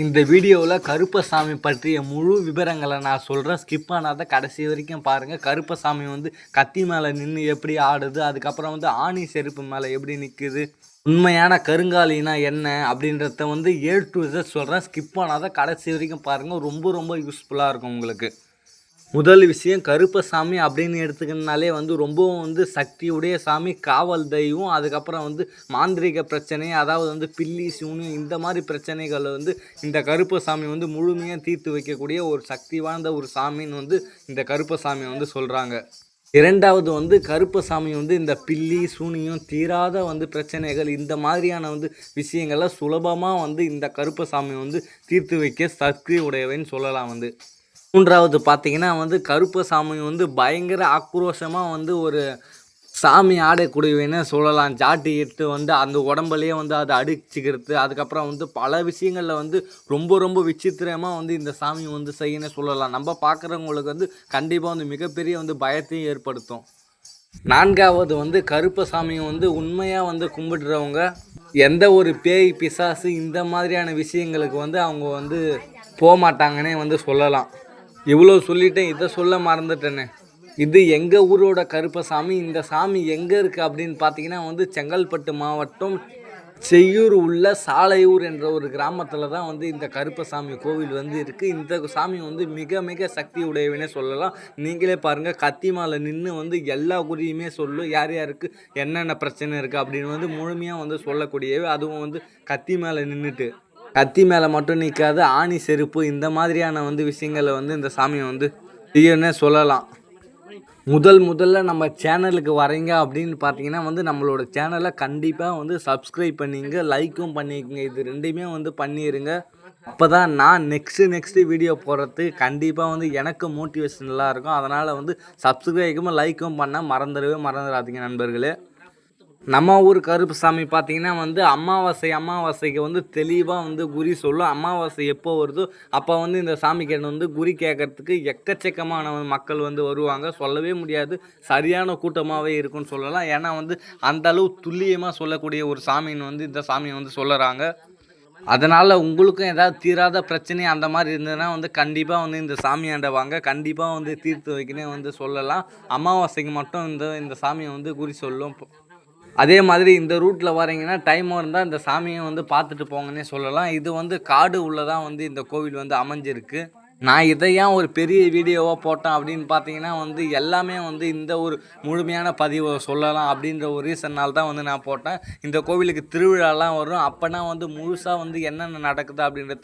இந்த வீடியோவில் கருப்பசாமி பற்றிய முழு விவரங்களை நான் சொல்கிறேன். ஸ்கிப் பண்ணாத கடைசி வரைக்கும் பாருங்கள். கருப்பசாமி வந்து கத்தி மேலே நின்று எப்படி ஆடுது, அதுக்கப்புறம் வந்து ஆணி செருப்பு மேலே எப்படி நிற்குது, உண்மையான கருங்காலினா என்ன அப்படின்றத வந்து A to Z சொல்கிறேன். ஸ்கிப் பண்ணாத கடைசி வரைக்கும் பாருங்கள். ரொம்ப ரொம்ப யூஸ்ஃபுல்லாக இருக்கும் உங்களுக்கு. முதல் விஷயம், கருப்பசாமி அப்படின்னு எடுத்துக்கினாலே வந்து ரொம்பவும் வந்து சக்தியுடைய சாமி, காவல் தெய்வம். அதுக்கப்புறம் வந்து மாந்திரிக பிரச்சனை, அதாவது வந்து பில்லி சூனியம் இந்த மாதிரி பிரச்சனைகளை வந்து இந்த கருப்பசாமி வந்து முழுமையாக தீர்த்து வைக்கக்கூடிய ஒரு சக்தி வாய்ந்த ஒரு சாமின்னு வந்து இந்த கருப்பசாமி வந்து சொல்கிறாங்க. இரண்டாவது வந்து கருப்பசாமி வந்து இந்த பில்லி சூனியம் தீராத வந்து பிரச்சனைகள் இந்த மாதிரியான வந்து விஷயங்களை சுலபமாக வந்து இந்த கருப்பசாமி வந்து தீர்த்து வைக்க சக்தி உடையவைன்னு சொல்லலாம். வந்து மூன்றாவது பார்த்தீங்கன்னா வந்து கருப்பசாமி வந்து பயங்கர ஆக்ரோஷமாக வந்து ஒரு சாமி ஆடக்கூடியவன்னு சொல்லலாம். ஜாட்டி இட்டு வந்து அந்த உடம்புலையே வந்து அதை அடிச்சுக்கிறது, அதுக்கப்புறம் வந்து பல விஷயங்களில் வந்து ரொம்ப ரொம்ப விசித்திரமாக வந்து இந்த சாமி வந்து செய்யணும்னு சொல்லலாம். நம்ம பார்க்குறவங்களுக்கு வந்து கண்டிப்பாக வந்து மிகப்பெரிய வந்து பயத்தையும் ஏற்படுத்தும். நான்காவது வந்து கருப்பசாமியை வந்து உண்மையாக வந்து கும்பிடுறவங்க எந்த ஒரு பேய் பிசாசு இந்த மாதிரியான விஷயங்களுக்கு வந்து அவங்க வந்து போக மாட்டாங்கன்னே வந்து சொல்லலாம். இவ்வளோ சொல்லிட்டேன், இதை சொல்ல மறந்துட்டேனே. இது எங்கள் ஊரோட கருப்பசாமி. இந்த சாமி எங்கே இருக்குது அப்படின்னு பார்த்தீங்கன்னா வந்து செங்கல்பட்டு மாவட்டம் செய்யூர் உள்ள சாலையூர் என்ற ஒரு கிராமத்தில் தான் வந்து இந்த கருப்பசாமி கோவில் வந்து இருக்குது. இந்த சாமி வந்து மிக மிக சக்தி உடையவனே சொல்லலாம். நீங்களே பாருங்கள், கத்தி மேலே நின்று வந்து எல்லா குறியுமே சொல்லும், யார் யாருக்கு என்னென்ன பிரச்சனை இருக்குது அப்படின்னு வந்து முழுமையாக வந்து சொல்லக்கூடியவே. அதுவும் வந்து கத்தி மேலே நின்றுட்டு, கத்தி மேலே மட்டும் நிற்காது, ஆணி செருப்பு இந்த மாதிரியான வந்து விஷயங்களை வந்து இந்த சாமியை வந்து செய்யணுன்னே சொல்லலாம். முதல்ல நம்ம சேனலுக்கு வரீங்க அப்படின்னு பார்த்தீங்கன்னா வந்து நம்மளோட சேனலை கண்டிப்பாக வந்து சப்ஸ்கிரைப் பண்ணிங்க, லைக்கும் பண்ணிக்கங்க. இது ரெண்டுமே வந்து பண்ணிடுங்க. அப்போ தான் நான் நெக்ஸ்ட்டு வீடியோ போடுறதுக்கு கண்டிப்பாக வந்து எனக்கு மோட்டிவேஷனலாக இருக்கும். அதனால் வந்து சப்ஸ்கிரைபும் லைக்கும் பண்ணால் மறந்துடாதீங்க நண்பர்களே. நம்ம ஊர் கருப்பசாமி பார்த்தீங்கன்னா வந்து அமாவாசைக்கு வந்து தெளிவாக வந்து குறி சொல்லும். அமாவாசை எப்போ வருதோ அப்போ வந்து இந்த சாமிக்கிட்ட வந்து குறி கேட்கறதுக்கு எக்கச்சக்கமான மக்கள் வந்து வருவாங்க. சொல்லவே முடியாது, சரியான கூட்டமாகவே இருக்குன்னு சொல்லலாம். ஏன்னா வந்து அந்த அளவு துல்லியமாக சொல்லக்கூடிய ஒரு சாமின்னு வந்து இந்த சாமியை வந்து சொல்லுறாங்க. அதனால் உங்களுக்கும் ஏதாவது தீராத பிரச்சனை அந்த மாதிரி இருந்ததுன்னா வந்து கண்டிப்பாக வந்து இந்த சாமியாண்ட வாங்க, கண்டிப்பாக வந்து தீர்த்து வைக்கனே வந்து சொல்லலாம். அமாவாசைக்கு மட்டும் இந்த சாமியை வந்து குறி சொல்லும். அதே மாதிரி இந்த ரூட்டில் வரீங்கன்னா டைமாக இருந்தால் இந்த சாமியை வந்து பார்த்துட்டு போங்கன்னே சொல்லலாம். இது வந்து காடு உள்ளதான் வந்து இந்த கோவில் வந்து அமைஞ்சிருக்கு. நான் இதை ஏன் ஒரு பெரிய வீடியோவாக போட்டேன் அப்படின்னு பார்த்தீங்கன்னா வந்து எல்லாமே வந்து இந்த ஒரு முழுமையான பதிவை சொல்லலாம் அப்படின்ற ஒரு ரீசன்னால் தான் வந்து நான் போட்டேன். இந்த கோவிலுக்கு திருவிழாலாம் வரும், அப்போனா வந்து முழுசாக வந்து என்னென்ன நடக்குது அப்படின்றது